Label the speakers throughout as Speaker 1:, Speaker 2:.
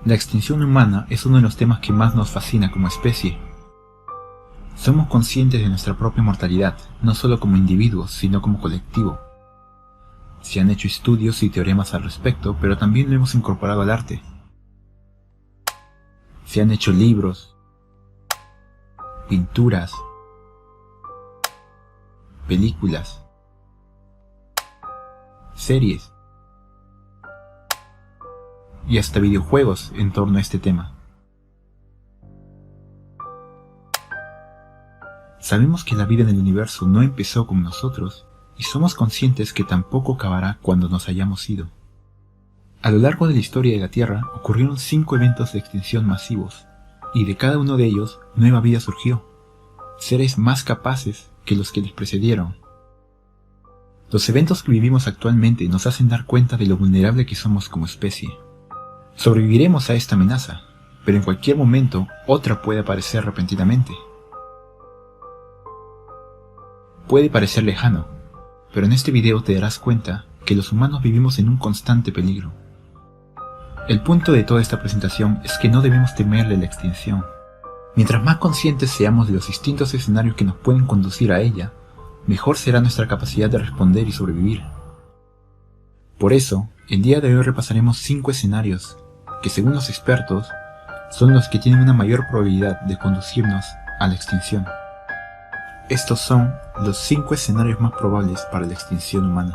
Speaker 1: La extinción humana es uno de los temas que más nos fascina como especie. Somos conscientes de nuestra propia mortalidad, no solo como individuos, sino como colectivo. Se han hecho estudios y teoremas al respecto, pero también lo hemos incorporado al arte. Se han hecho libros, pinturas, películas, series y hasta videojuegos en torno a este tema. Sabemos que la vida en el universo no empezó con nosotros y somos conscientes que tampoco acabará cuando nos hayamos ido. A lo largo de la historia de la Tierra ocurrieron 5 eventos de extinción masivos, y de cada uno de ellos nueva vida surgió, seres más capaces que los que les precedieron. Los eventos que vivimos actualmente nos hacen dar cuenta de lo vulnerable que somos como especie. Sobreviviremos a esta amenaza, pero en cualquier momento otra puede aparecer repentinamente. Puede parecer lejano, pero en este video te darás cuenta que los humanos vivimos en un constante peligro. El punto de toda esta presentación es que no debemos temerle la extinción. Mientras más conscientes seamos de los distintos escenarios que nos pueden conducir a ella, mejor será nuestra capacidad de responder y sobrevivir. Por eso, el día de hoy repasaremos 5 escenarios que, según los expertos, son los que tienen una mayor probabilidad de conducirnos a la extinción. Estos son los 5 escenarios más probables para la extinción humana.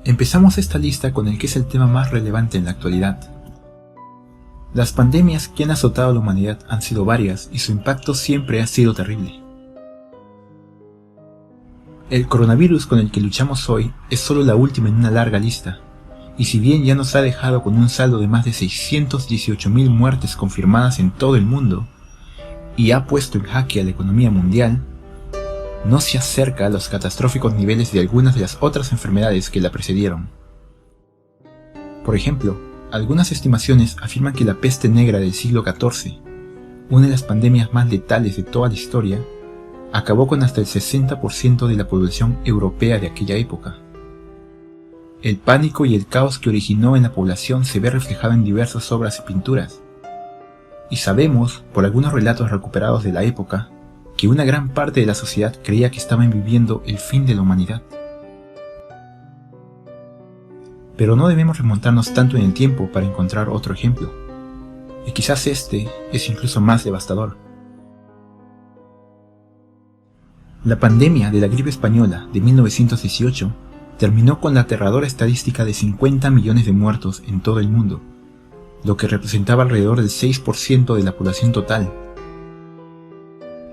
Speaker 1: Empezamos esta lista con el que es el tema más relevante en la actualidad. Las pandemias que han azotado a la humanidad han sido varias y su impacto siempre ha sido terrible. El coronavirus con el que luchamos hoy es solo la última en una larga lista, y si bien ya nos ha dejado con un saldo de más de 618.000 muertes confirmadas en todo el mundo, y ha puesto en jaque a la economía mundial, no se acerca a los catastróficos niveles de algunas de las otras enfermedades que la precedieron. Por ejemplo, algunas estimaciones afirman que la peste negra del siglo XIV, una de las pandemias más letales de toda la historia, acabó con hasta el 60% de la población europea de aquella época. El pánico y el caos que originó en la población se ve reflejado en diversas obras y pinturas. Y sabemos, por algunos relatos recuperados de la época, que una gran parte de la sociedad creía que estaban viviendo el fin de la humanidad. Pero no debemos remontarnos tanto en el tiempo para encontrar otro ejemplo, y quizás este es incluso más devastador. La pandemia de la gripe española de 1918 terminó con la aterradora estadística de 50 millones de muertos en todo el mundo, lo que representaba alrededor del 6% de la población total.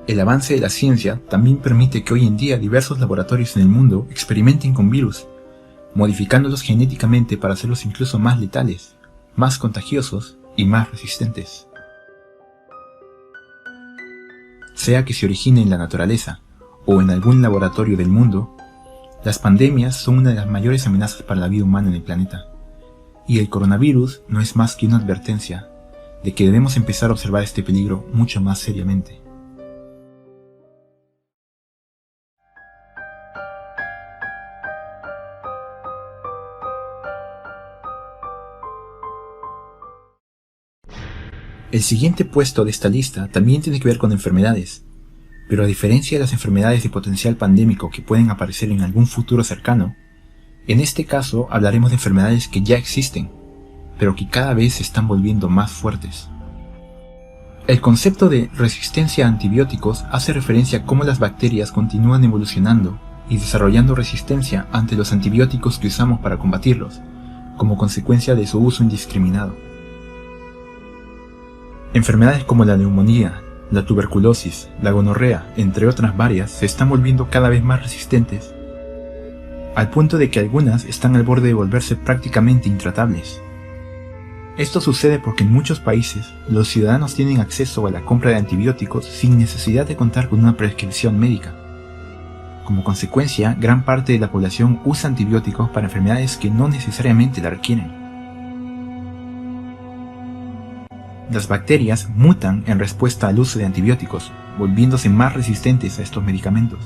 Speaker 1: El avance de la ciencia también permite que hoy en día diversos laboratorios en el mundo experimenten con virus, modificándolos genéticamente para hacerlos incluso más letales, más contagiosos y más resistentes. Sea que se origine en la naturaleza o en algún laboratorio del mundo, las pandemias son una de las mayores amenazas para la vida humana en el planeta, y el coronavirus no es más que una advertencia de que debemos empezar a observar este peligro mucho más seriamente. El siguiente puesto de esta lista también tiene que ver con enfermedades, pero a diferencia de las enfermedades de potencial pandémico que pueden aparecer en algún futuro cercano, en este caso hablaremos de enfermedades que ya existen, pero que cada vez se están volviendo más fuertes. El concepto de resistencia a antibióticos hace referencia a cómo las bacterias continúan evolucionando y desarrollando resistencia ante los antibióticos que usamos para combatirlos, como consecuencia de su uso indiscriminado. Enfermedades como la neumonía, la tuberculosis, la gonorrea, entre otras varias, se están volviendo cada vez más resistentes, al punto de que algunas están al borde de volverse prácticamente intratables. Esto sucede porque en muchos países los ciudadanos tienen acceso a la compra de antibióticos sin necesidad de contar con una prescripción médica. Como consecuencia, gran parte de la población usa antibióticos para enfermedades que no necesariamente la requieren. Las bacterias mutan en respuesta al uso de antibióticos, volviéndose más resistentes a estos medicamentos.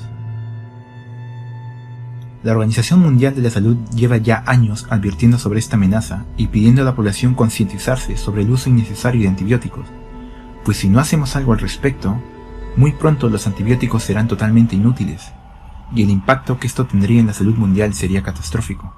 Speaker 1: La Organización Mundial de la Salud lleva ya años advirtiendo sobre esta amenaza y pidiendo a la población concientizarse sobre el uso innecesario de antibióticos, pues si no hacemos algo al respecto, muy pronto los antibióticos serán totalmente inútiles, y el impacto que esto tendría en la salud mundial sería catastrófico.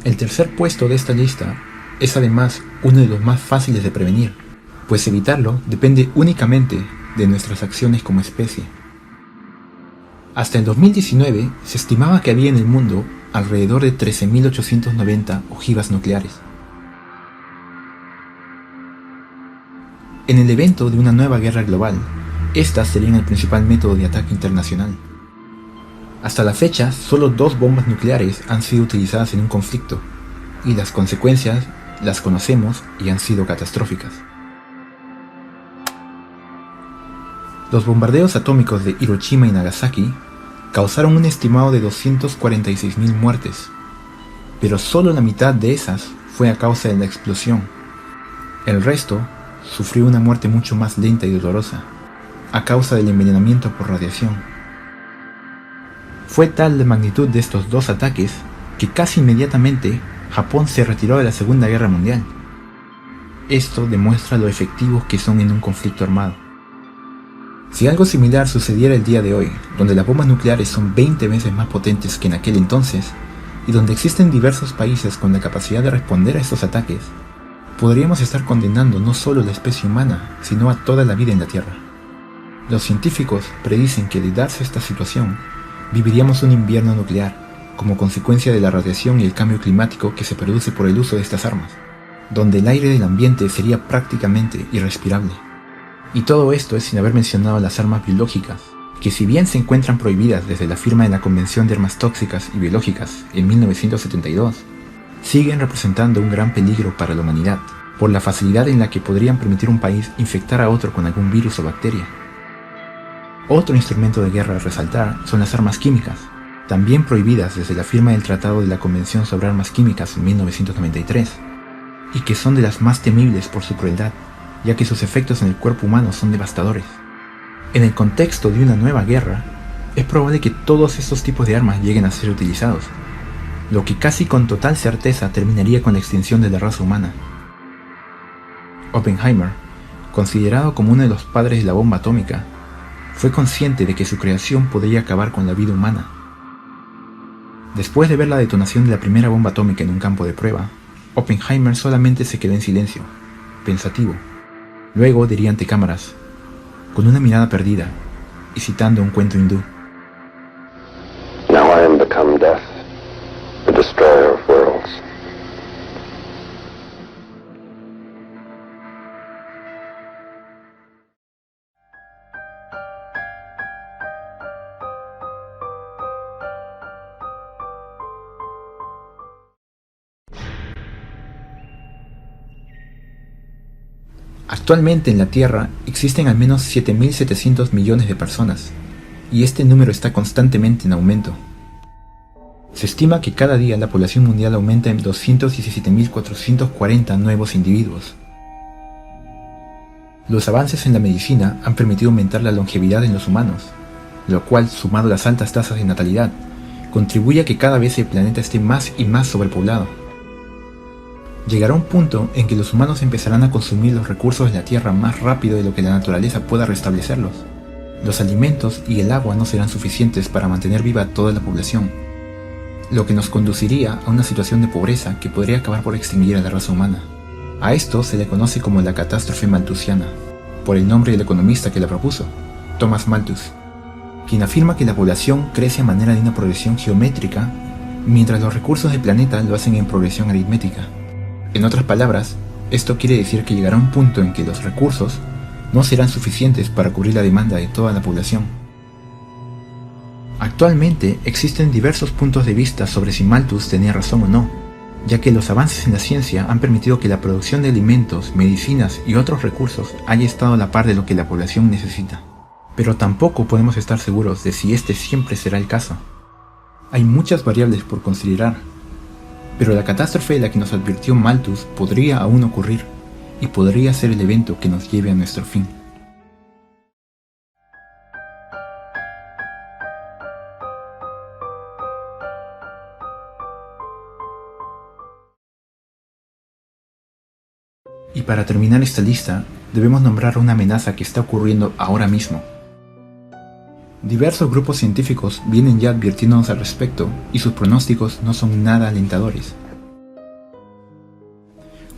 Speaker 1: El tercer puesto de esta lista es además uno de los más fáciles de prevenir, pues evitarlo depende únicamente de nuestras acciones como especie. Hasta el 2019 se estimaba que había en el mundo alrededor de 13.890 ojivas nucleares. En el evento de una nueva guerra global, estas serían el principal método de ataque internacional. Hasta la fecha, solo 2 bombas nucleares han sido utilizadas en un conflicto, y las consecuencias las conocemos y han sido catastróficas. Los bombardeos atómicos de Hiroshima y Nagasaki causaron un estimado de 246.000 muertes, pero solo la mitad de esas fue a causa de la explosión. El resto sufrió una muerte mucho más lenta y dolorosa, a causa del envenenamiento por radiación. Fue tal la magnitud de estos 2 ataques que casi inmediatamente Japón se retiró de la Segunda Guerra Mundial. Esto demuestra lo efectivos que son en un conflicto armado. Si algo similar sucediera el día de hoy, donde las bombas nucleares son 20 veces más potentes que en aquel entonces, y donde existen diversos países con la capacidad de responder a estos ataques, podríamos estar condenando no solo a la especie humana, sino a toda la vida en la Tierra. Los científicos predicen que de darse esta situación, viviríamos un invierno nuclear, como consecuencia de la radiación y el cambio climático que se produce por el uso de estas armas, donde el aire del ambiente sería prácticamente irrespirable. Y todo esto es sin haber mencionado las armas biológicas, que si bien se encuentran prohibidas desde la firma de la Convención de Armas Tóxicas y Biológicas en 1972, siguen representando un gran peligro para la humanidad, por la facilidad en la que podrían permitir a un país infectar a otro con algún virus o bacteria. Otro instrumento de guerra a resaltar son las armas químicas, también prohibidas desde la firma del Tratado de la Convención sobre Armas Químicas en 1993, y que son de las más temibles por su crueldad, ya que sus efectos en el cuerpo humano son devastadores. En el contexto de una nueva guerra, es probable que todos estos tipos de armas lleguen a ser utilizados, lo que casi con total certeza terminaría con la extinción de la raza humana. Oppenheimer, considerado como uno de los padres de la bomba atómica, fue consciente de que su creación podría acabar con la vida humana. Después de ver la detonación de la primera bomba atómica en un campo de prueba, Oppenheimer solamente se quedó en silencio, pensativo. Luego diría ante cámaras, con una mirada perdida, y citando un cuento hindú:
Speaker 2: Now I am become death, the destroyer of worlds.
Speaker 1: Actualmente en la Tierra existen al menos 7.700 millones de personas, y este número está constantemente en aumento. Se estima que cada día la población mundial aumenta en 217.440 nuevos individuos. Los avances en la medicina han permitido aumentar la longevidad en los humanos, lo cual, sumado a las altas tasas de natalidad, contribuye a que cada vez el planeta esté más y más sobrepoblado. Llegará un punto en que los humanos empezarán a consumir los recursos de la Tierra más rápido de lo que la naturaleza pueda restablecerlos. Los alimentos y el agua no serán suficientes para mantener viva a toda la población, lo que nos conduciría a una situación de pobreza que podría acabar por extinguir a la raza humana. A esto se le conoce como la catástrofe malthusiana, por el nombre del economista que la propuso, Thomas Malthus, quien afirma que la población crece a manera de una progresión geométrica, mientras los recursos del planeta lo hacen en progresión aritmética. En otras palabras, esto quiere decir que llegará un punto en que los recursos no serán suficientes para cubrir la demanda de toda la población. Actualmente existen diversos puntos de vista sobre si Malthus tenía razón o no, ya que los avances en la ciencia han permitido que la producción de alimentos, medicinas y otros recursos haya estado a la par de lo que la población necesita. Pero tampoco podemos estar seguros de si este siempre será el caso. Hay muchas variables por considerar, pero la catástrofe de la que nos advirtió Malthus podría aún ocurrir, y podría ser el evento que nos lleve a nuestro fin. Y para terminar esta lista, debemos nombrar una amenaza que está ocurriendo ahora mismo. Diversos grupos científicos vienen ya advirtiéndonos al respecto y sus pronósticos no son nada alentadores.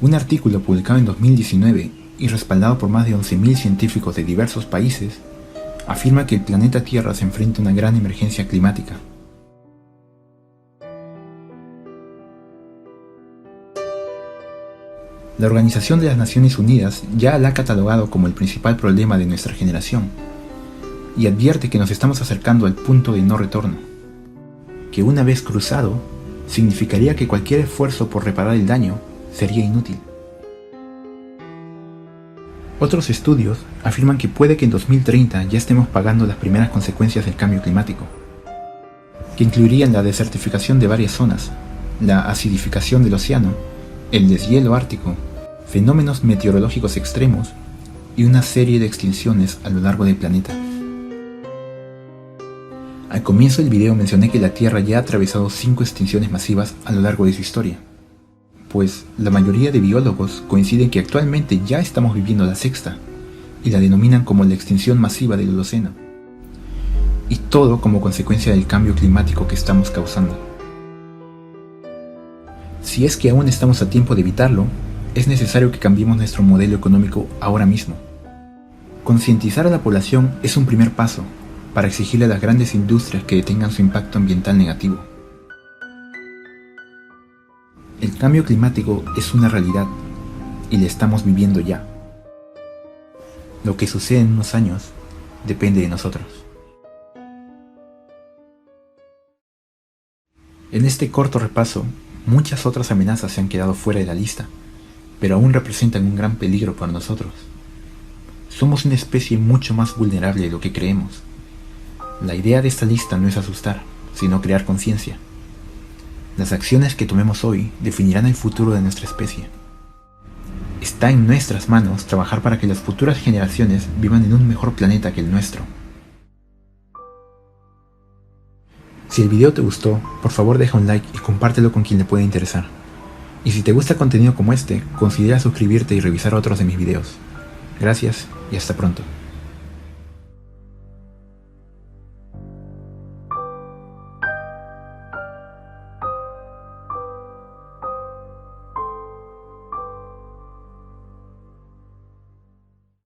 Speaker 1: Un artículo publicado en 2019 y respaldado por más de 11.000 científicos de diversos países afirma que el planeta Tierra se enfrenta a una gran emergencia climática. La Organización de las Naciones Unidas ya la ha catalogado como el principal problema de nuestra generación y advierte que nos estamos acercando al punto de no retorno, que una vez cruzado, significaría que cualquier esfuerzo por reparar el daño sería inútil. Otros estudios afirman que puede que en 2030 ya estemos pagando las primeras consecuencias del cambio climático, que incluirían la desertificación de varias zonas, la acidificación del océano, el deshielo ártico, fenómenos meteorológicos extremos y una serie de extinciones a lo largo del planeta. Al comienzo del video mencioné que la Tierra ya ha atravesado 5 extinciones masivas a lo largo de su historia, pues la mayoría de biólogos coinciden que actualmente ya estamos viviendo la sexta, y la denominan como la extinción masiva del Holoceno, y todo como consecuencia del cambio climático que estamos causando. Si es que aún estamos a tiempo de evitarlo, es necesario que cambiemos nuestro modelo económico ahora mismo. Concientizar a la población es un primer paso para exigirle a las grandes industrias que detengan su impacto ambiental negativo. El cambio climático es una realidad y la estamos viviendo ya. Lo que sucede en unos años depende de nosotros. En este corto repaso, muchas otras amenazas se han quedado fuera de la lista, pero aún representan un gran peligro para nosotros. Somos una especie mucho más vulnerable de lo que creemos. La idea de esta lista no es asustar, sino crear conciencia. Las acciones que tomemos hoy definirán el futuro de nuestra especie. Está en nuestras manos trabajar para que las futuras generaciones vivan en un mejor planeta que el nuestro. Si el video te gustó, por favor deja un like y compártelo con quien le pueda interesar. Y si te gusta contenido como este, considera suscribirte y revisar otros de mis videos. Gracias y hasta pronto.